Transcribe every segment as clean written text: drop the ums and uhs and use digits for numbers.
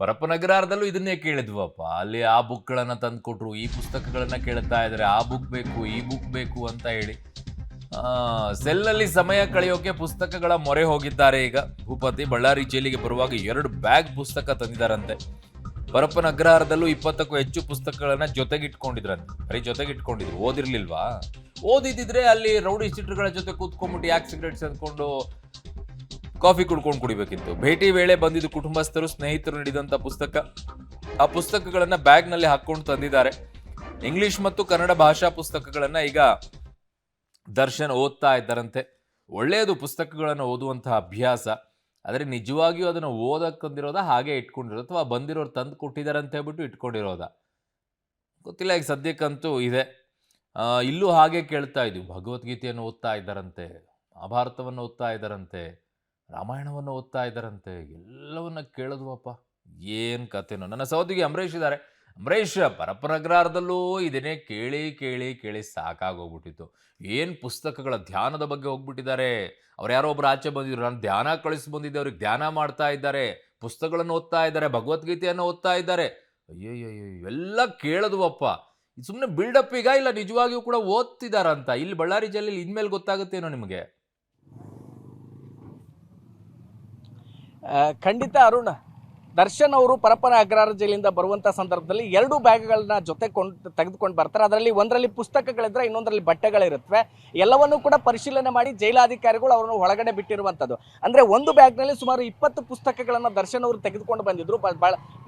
ಪರಪ್ಪನಗರದಲ್ಲೂ ಇದನ್ನೇ ಕೇಳಿದ್ವಪ್ಪ. ಅಲ್ಲಿ ಆ ಬುಕ್ಗಳನ್ನ ತಂದು ಕೊಟ್ರು, ಈ ಪುಸ್ತಕಗಳನ್ನ ಕೇಳ್ತಾ ಇದ್ದಾರೆ, ಆ ಬುಕ್ ಬೇಕು, ಈ ಬುಕ್ ಬೇಕು ಅಂತ ಹೇಳಿ. ಸೆಲ್ನಲ್ಲಿ ಸಮಯ ಕಳೆಯೋಕೆ ಪುಸ್ತಕಗಳ ಮೊರೆ ಹೋಗಿದ್ದಾರೆ ಈಗ ಭೂಪತಿ. ಬಳ್ಳಾರಿ ಜೈಲಿಗೆ ಬರುವಾಗ 2 ಬ್ಯಾಗ್ ಪುಸ್ತಕ ತಂದಿದ್ದಾರಂತೆ. ಪರಪ್ಪನ ಅಗ್ರಹಾರದಲ್ಲೂ 20ಕ್ಕೂ ಹೆಚ್ಚು ಪುಸ್ತಕಗಳನ್ನ ಜೊತೆಗಿಟ್ಕೊಂಡಿದ್ರಂತೆ. ಬರೀ ಜೊತೆಗಿಟ್ಕೊಂಡಿದ್ರು, ಓದಿರ್ಲಿಲ್ವಾ? ಓದಿದ್ರೆ ಅಲ್ಲಿ ರೌಡಿ ಶೀಟರ್ಗಳ ಜೊತೆ ಕೂತ್ಕೊಂಡ್ಬಿಟ್ಟು ಯಾಕೆ ಸಿಗರೇಟ್ ಸೇದ್ಕೊಂಡು ಕಾಫಿ ಕುಡ್ಕೊಂಡು ಕುಡಿಬೇಕಿತ್ತು. ಭೇಟಿ ವೇಳೆ ಬಂದಿದ್ದು ಕುಟುಂಬಸ್ಥರು, ಸ್ನೇಹಿತರು ನೀಡಿದಂತ ಪುಸ್ತಕ. ಆ ಪುಸ್ತಕಗಳನ್ನ ಬ್ಯಾಗ್ ನಲ್ಲಿ ಹಾಕೊಂಡು ತಂದಿದ್ದಾರೆ. ಇಂಗ್ಲಿಷ್ ಮತ್ತು ಕನ್ನಡ ಭಾಷಾ ಪುಸ್ತಕಗಳನ್ನ ಈಗ ದರ್ಶನ್ ಓದ್ತಾ ಇದ್ದಾರಂತೆ. ಒಳ್ಳೆಯದು ಪುಸ್ತಕಗಳನ್ನು ಓದುವಂತಹ ಅಭ್ಯಾಸ. ಆದರೆ ನಿಜವಾಗಿಯೂ ಅದನ್ನು ಓದಕ್ಕಂದಿರೋದ, ಹಾಗೆ ಇಟ್ಕೊಂಡಿರೋದು, ಅಥವಾ ಬಂದಿರೋರು ತಂದು ಕೊಟ್ಟಿದ್ದಾರೆ ಅಂತ ಹೇಳ್ಬಿಟ್ಟು ಇಟ್ಕೊಂಡಿರೋದ ಗೊತ್ತಿಲ್ಲ. ಈಗ ಸದ್ಯಕ್ಕಂತೂ ಇದೆ. ಇಲ್ಲೂ ಹಾಗೆ ಕೇಳ್ತಾ ಇದ್ವಿ. ಭಗವದ್ಗೀತೆಯನ್ನು ಓದ್ತಾ ಇದ್ದಾರಂತೆ, ಮಹಾಭಾರತವನ್ನು ಓದ್ತಾ ಇದ್ದಾರಂತೆ, ರಾಮಾಯಣವನ್ನು ಓದ್ತಾ ಇದ್ದಾರಂತೆ. ಎಲ್ಲವನ್ನ ಕೇಳಿದ್ವಪ್ಪ, ಏನು ಕಥೆನೋ. ನನ್ನ ಸಹೋದರಿ ಅಂಬರೀಷ್ ಇದ್ದಾರೆ. ಅಂಬರೀಷ್, ಪರಪ್ಪನಗರದಲ್ಲೂ ಇದನ್ನೇ ಕೇಳಿ ಕೇಳಿ ಕೇಳಿ ಸಾಕಾಗೋಗ್ಬಿಟ್ಟಿತ್ತು. ಏನು ಪುಸ್ತಕಗಳ ಧ್ಯಾನದ ಬಗ್ಗೆ ಹೋಗ್ಬಿಟ್ಟಿದ್ದಾರೆ. ಅವ್ರು ಯಾರೋ ಒಬ್ರು ಆಚೆ ಬಂದಿದ್ರು, ನಾನು ಧ್ಯಾನ ಕಳಿಸಿ ಬಂದಿದ್ದೆ, ಅವ್ರಿಗೆ ಧ್ಯಾನ ಮಾಡ್ತಾ ಇದ್ದಾರೆ, ಪುಸ್ತಕಗಳನ್ನು ಓದ್ತಾ ಇದ್ದಾರೆ, ಭಗವದ್ಗೀತೆಯನ್ನು ಓದ್ತಾ ಇದ್ದಾರೆ. ಅಯ್ಯಯ್ಯಯ್ಯೋ, ಇವೆಲ್ಲ ಕೇಳಿದ್ವಪ್ಪ. ಸುಮ್ಮನೆ ಬಿಲ್ಡಪ್ ಈಗ, ಇಲ್ಲ ನಿಜವಾಗಿಯೂ ಕೂಡ ಓದ್ತಿದಾರಂತ. ಇಲ್ಲಿ ಬಳ್ಳಾರಿ ಜೈಲಲ್ಲಿ ಇನ್ಮೇಲೆ ಗೊತ್ತಾಗುತ್ತೇನೋ ನಿಮಗೆ. ಖಂಡಿತ ಅರುಣ್, ದರ್ಶನ್ ಅವರು ಪರಪ್ಪನ ಅಗ್ರಹಾರ ಜೈಲಿಂದ ಬರುವಂಥ ಸಂದರ್ಭದಲ್ಲಿ 2 ಬ್ಯಾಗ್ಗಳನ್ನ ತೆಗೆದುಕೊಂಡು ಬರ್ತಾರೆ. ಅದರಲ್ಲಿ ಒಂದರಲ್ಲಿ ಪುಸ್ತಕಗಳಿದ್ರೆ, ಇನ್ನೊಂದರಲ್ಲಿ ಬಟ್ಟೆಗಳಿರುತ್ತವೆ. ಎಲ್ಲವನ್ನೂ ಕೂಡ ಪರಿಶೀಲನೆ ಮಾಡಿ ಜೈಲಾಧಿಕಾರಿಗಳು ಅವರನ್ನು ಒಳಗಡೆ ಬಿಟ್ಟಿರುವಂಥದ್ದು. ಅಂದರೆ ಒಂದು ಬ್ಯಾಗ್ನಲ್ಲಿ ಸುಮಾರು 20 ಪುಸ್ತಕಗಳನ್ನು ದರ್ಶನ್ ಅವರು ತೆಗೆದುಕೊಂಡು ಬಂದಿದ್ರು.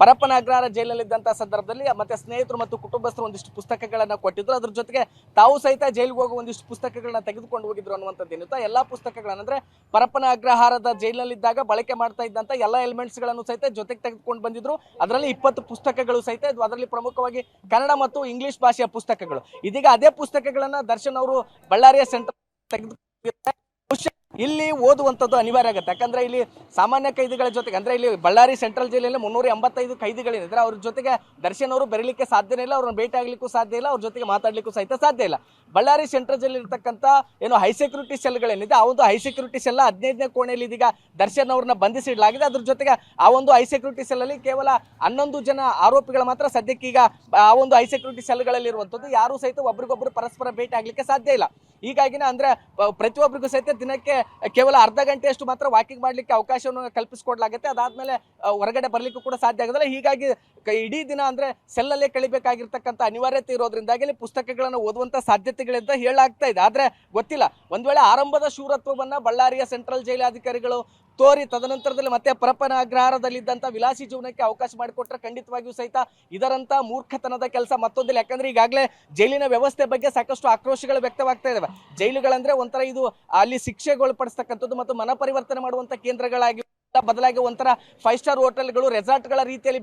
ಪರಪ್ಪನ ಅಗ್ರಹಾರ ಜೈಲಲ್ಲಿದ್ದಂಥ ಸಂದರ್ಭದಲ್ಲಿ ಮತ್ತೆ ಸ್ನೇಹಿತರು ಮತ್ತು ಕುಟುಂಬಸ್ಥರು ಒಂದಿಷ್ಟು ಪುಸ್ತಕಗಳನ್ನು ಕೊಟ್ಟಿದ್ರು. ಅದ್ರ ಜೊತೆಗೆ ತಾವು ಸಹಿತ ಜೈಲಿಗೆ ಹೋಗುವ ಒಂದಿಷ್ಟು ಪುಸ್ತಕಗಳನ್ನ ತೆಗೆದುಕೊಂಡು ಹೋಗಿದ್ರು ಅನ್ನುವಂಥದ್ದು ಏನಿತ್ತು. ಎಲ್ಲ ಪುಸ್ತಕಗಳನ್ನು, ಅಂದರೆ ಪರಪ್ಪನ ಅಗ್ರಹಾರದ ಜೈಲಿನಲ್ಲಿದ್ದಾಗ ಬಳಕೆ ಮಾಡ್ತಾ ಇದ್ದಂಥ ಎಲ್ಲ ಎಲಿಮೆಂಟ್ಸ್ಗಳನ್ನು ಸಹಿತ ಜೊತೆಗೆ ತೆಗೆದುಕೊಂಡು ಬಂದಿದ್ರು. ಅದರಲ್ಲಿ 20 ಪುಸ್ತಕಗಳು ಸಹಿತ ಇದ್ವು. ಅದರಲ್ಲಿ ಪ್ರಮುಖವಾಗಿ ಕನ್ನಡ ಮತ್ತು ಇಂಗ್ಲಿಷ್ ಭಾಷೆಯ ಪುಸ್ತಕಗಳು. ಇದೀಗ ಅದೇ ಪುಸ್ತಕಗಳನ್ನ ದರ್ಶನ್ ಅವರು ಬಳ್ಳಾರಿಯ ಸೆಂಟರ್ ತೆಗೆದುಕೊಂಡಿದ್ದಾರೆ. ಇಲ್ಲಿ ಓದುವಂಥದ್ದು ಅನಿವಾರ್ಯ ಆಗುತ್ತೆ. ಯಾಕಂದ್ರೆ ಇಲ್ಲಿ ಸಾಮಾನ್ಯ ಕೈದಿಗಳ ಜೊತೆಗೆ, ಅಂದ್ರೆ ಇಲ್ಲಿ ಬಳ್ಳಾರಿ ಸೆಂಟ್ರಲ್ ಜೈಲಲ್ಲಿ 385 ಕೈದಿಗಳಿದ್ದಾರೆ. ಅವ್ರ ಜೊತೆಗೆ ದರ್ಶನ್ ಅವರು ಬರಲಿಕ್ಕೆ ಸಾಧ್ಯನೇ ಇಲ್ಲ, ಅವ್ರನ್ನ ಭೇಟಿ ಆಗ್ಲಿಕ್ಕೂ ಸಾಧ್ಯ ಇಲ್ಲ, ಅವ್ರ ಜೊತೆಗೆ ಮಾತಾಡ್ಲಿಕ್ಕೂ ಸಹಿತ ಸಾಧ್ಯ ಇಲ್ಲ. ಬಳ್ಳಾರಿ ಸೆಂಟ್ರಲ್ ಜೈಲ್ ಇರ್ತಕ್ಕಂಥ ಏನು ಹೈ ಸೆಕ್ಯೂರಿಟಿ ಸೆಲ್ಗಳೇನಿದೆ, ಆ ಒಂದು ಹೈ ಸೆಕ್ಯೂರಿಟಿ ಸೆಲ್ 15ನೇ ಕೋಣೆಯಲ್ಲಿ ಇದೀಗ ದರ್ಶನ್ ಅವ್ರನ್ನ ಬಂಧಿಸಿಡಲಾಗಿದೆ. ಅದ್ರ ಜೊತೆಗೆ ಆ ಒಂದು ಹೈ ಸೆಕ್ಯೂರಿಟಿ ಸೆಲ್ ಅಲ್ಲಿ ಕೇವಲ 11 ಜನ ಆರೋಪಿಗಳು ಮಾತ್ರ ಸದ್ಯಕ್ಕೆ ಈಗ ಆ ಒಂದು ಹೈ ಸೆಕ್ಯೂರಿಟಿ ಸೆಲ್ಗಳಲ್ಲಿ ಇರುವಂಥದ್ದು. ಯಾರು ಸಹಿತ ಒಬ್ರಿಗೊಬ್ರು ಪರಸ್ಪರ ಭೇಟಿ ಆಗ್ಲಿಕ್ಕೆ ಸಾಧ್ಯ ಇಲ್ಲ. ಹೀಗಾಗಿನ ಅಂದ್ರೆ ಪ್ರತಿಯೊಬ್ಬರಿಗೂ ಸಹಿತ ದಿನಕ್ಕೆ ಕೇವಲ ಅರ್ಧ ಗಂಟೆಯಷ್ಟು ಮಾತ್ರ ವಾಕಿಂಗ್ ಮಾಡ್ಲಿಕ್ಕೆ ಅವಕಾಶವನ್ನು ಕಲ್ಪಿಸಿಕೊಡ್ಲಾಗುತ್ತೆ. ಅದಾದ್ಮೇಲೆ ಹೊರಗಡೆ ಬರ್ಲಿಕ್ಕೂ ಕೂಡ ಸಾಧ್ಯ ಆಗೋದಿಲ್ಲ. ಹೀಗಾಗಿ ಇಡೀ ದಿನ ಅಂದ್ರೆ ಸೆಲ್ಲಲ್ಲೇ ಕಳಿಬೇಕಾಗಿರ್ತಕ್ಕಂಥ ಅನಿವಾರ್ಯತೆ ಇರೋದ್ರಿಂದಾಗಿ ಪುಸ್ತಕಗಳನ್ನು ಓದುವಂತ ಸಾಧ್ಯತೆಗಳಿಂದ ಹೇಳಲಾಗ್ತಾ ಇದೆ. ಆದ್ರೆ ಗೊತ್ತಿಲ್ಲ, ಒಂದ್ ವೇಳೆ ಆರಂಭದ ಶೂರತ್ವವನ್ನ ಬಳ್ಳಾರಿಯ ಸೆಂಟ್ರಲ್ ಜೈಲಾಧಿಕಾರಿಗಳು ತೋರಿ ತದನಂತರದಲ್ಲಿ ಮತ್ತೆ ಪರಪ್ಪನ ಅಗ್ರಹಾರದಲ್ಲಿದ್ದಂಥ ವಿಲಾಸಿ ಜೀವನಕ್ಕೆ ಅವಕಾಶ ಮಾಡಿಕೊಟ್ರೆ ಖಂಡಿತವಾಗಿಯೂ ಸಹಿತ ಇದರಂತ ಮೂರ್ಖತನದ ಕೆಲಸ ಮತ್ತೊಂದಿಲ್ಲ. ಯಾಕಂದ್ರೆ ಈಗಾಗಲೇ ಜೈಲಿನ ವ್ಯವಸ್ಥೆ ಬಗ್ಗೆ ಸಾಕಷ್ಟು ಆಕ್ರೋಶಗಳು ವ್ಯಕ್ತವಾಗ್ತಾ ಇದಾವೆ. ಜೈಲುಗಳಂದ್ರೆ ಒಂಥರ ಇದು ಅಲ್ಲಿ ಶಿಕ್ಷೆಗೊಳಪಡಿಸ್ತಕ್ಕಂಥದ್ದು ಮತ್ತು ಮನ ಪರಿವರ್ತನೆ ಮಾಡುವಂತ ಕೇಂದ್ರಗಳಾಗಿ ಬದಲಾಗಿ ಒಂಥರ 5 ಸ್ಟಾರ್ ಹೋಟೆಲ್ಗಳು, ರೆಸಾರ್ಟ್ಗಳ ರೀತಿಯಲ್ಲಿ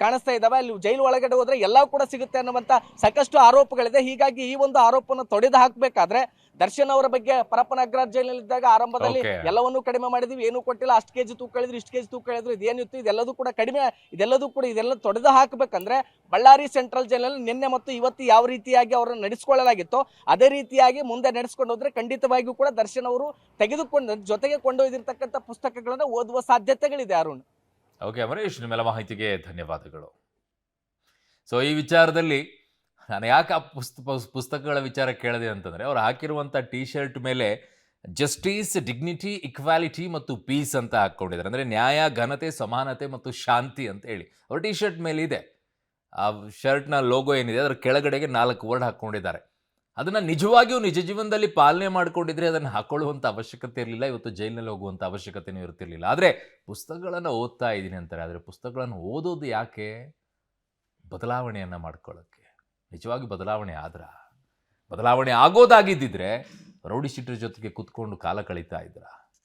ಕಾಣಿಸ್ತಾ ಇದಾವೆ. ಅಲ್ಲಿ ಜೈಲು ಒಳಗಡೆ ಹೋದ್ರೆ ಎಲ್ಲವೂ ಕೂಡ ಸಿಗುತ್ತೆ ಅನ್ನುವಂತ ಸಾಕಷ್ಟು ಆರೋಪಗಳಿದೆ. ಹೀಗಾಗಿ ಈ ಒಂದು ಆರೋಪವನ್ನು ತೊಡೆದು ಹಾಕಬೇಕಾದ್ರೆ ದರ್ಶನ್ ಅವರ ಬಗ್ಗೆ ಪರಪ್ಪನ ಅಗ್ರಹಾರ ಜೈಲಿನಲ್ಲಿದ್ದಾಗ ಆರಂಭದಲ್ಲಿ ಎಲ್ಲವನ್ನೂ ಕಡಿಮೆ ಮಾಡಿದ್ವಿ, ಏನು ಕೊಟ್ಟಿಲ್ಲ, ಅಷ್ಟು ಕೆಜಿ ತೂಕ ಹೇಳಿದ್ರು, ಇಷ್ಟು ಕೆಜಿ ತೂಕ ಹೇಳಿದ್ರು, ಇದೇನಿತ್ತು, ಇದೆಲ್ಲದೂ ಕೂಡ ಕಡಿಮೆ, ಇದೆಲ್ಲ ತೊಡೆದು ಹಾಕಬೇಕಂದ್ರೆ ಬಳ್ಳಾರಿ ಸೆಂಟ್ರಲ್ ಜೈಲಿನಲ್ಲಿ ನಿನ್ನೆ ಮತ್ತು ಇವತ್ತು ಯಾವ ರೀತಿಯಾಗಿ ಅವರನ್ನು ನಡೆಸಿಕೊಳ್ಳಲಾಗಿತ್ತೋ ಅದೇ ರೀತಿಯಾಗಿ ಮುಂದೆ ನಡೆಸ್ಕೊಂಡು ಹೋದ್ರೆ ಖಂಡಿತವಾಗಿಯೂ ಕೂಡ ದರ್ಶನ್ ಅವರು ಜೊತೆಗೆ ಕೊಂಡೊಯ್ದಿರ್ತಕ್ಕಂಥ ಪುಸ್ತಕಗಳನ್ನು ಓದುವ ಸಾಧ್ಯತೆಗಳಿದೆ. ಅರುಣ್, ಓಕೆ ಅಮರೇಶ್, ನಿಮ್ಮೆಲ್ಲ ಮಾಹಿತಿಗೆ ಧನ್ಯವಾದಗಳು. ಸೊ ಈ ವಿಚಾರದಲ್ಲಿ ನಾನು ಯಾಕೆ ಆ ಪುಸ್ತಕಗಳ ವಿಚಾರ ಕೇಳಿದೆ ಅಂತಂದರೆ, ಅವ್ರು ಹಾಕಿರುವಂಥ ಟಿ ಶರ್ಟ್ ಮೇಲೆ ಜಸ್ಟಿಸ್, ಡಿಗ್ನಿಟಿ, ಇಕ್ವಾಲಿಟಿ ಮತ್ತು ಪೀಸ್ ಅಂತ ಹಾಕ್ಕೊಂಡಿದ್ದಾರೆ. ಅಂದರೆ ನ್ಯಾಯ, ಘನತೆ, ಸಮಾನತೆ ಮತ್ತು ಶಾಂತಿ ಅಂತ ಹೇಳಿ ಅವ್ರ ಟಿ ಶರ್ಟ್ ಮೇಲೆ ಇದೆ. ಆ ಶರ್ಟ್ನ ಲೋಗೋ ಏನಿದೆ ಅದರ ಕೆಳಗಡೆಗೆ 4 ವರ್ಡ್ ಹಾಕ್ಕೊಂಡಿದ್ದಾರೆ. ಅದನ್ನು ನಿಜವಾಗಿಯೂ ನಿಜ ಜೀವನದಲ್ಲಿ ಪಾಲನೆ ಮಾಡ್ಕೊಂಡಿದ್ರೆ ಅದನ್ನು ಹಾಕೊಳ್ಳುವಂಥ ಅವಶ್ಯಕತೆ ಇರಲಿಲ್ಲ, ಇವತ್ತು ಜೈಲಿನಲ್ಲಿ ಹೋಗುವಂಥ ಅವಶ್ಯಕತೆಯೂ ಇರ್ತಿರ್ಲಿಲ್ಲ. ಆದರೆ ಪುಸ್ತಕಗಳನ್ನು ಓದ್ತಾ ಇದ್ದೀನಿ ಅಂತಾರೆ. ಆದರೆ ಪುಸ್ತಕಗಳನ್ನು ಓದೋದು ಯಾಕೆ? ಬದಲಾವಣೆಯನ್ನು ಮಾಡ್ಕೊಳ್ಳೋಕ್ಕೆ. ನಿಜವಾಗಿ ಬದಲಾವಣೆ ಆಗೋದಾಗಿದ್ದಿದ್ರೆ ರೌಡಿ ಶೀಟರ್ ಜೊತೆಗೆ ಕುತ್ಕೊಂಡು ಕಾಲ ಕಳೀತಾ ಇದ್ರ?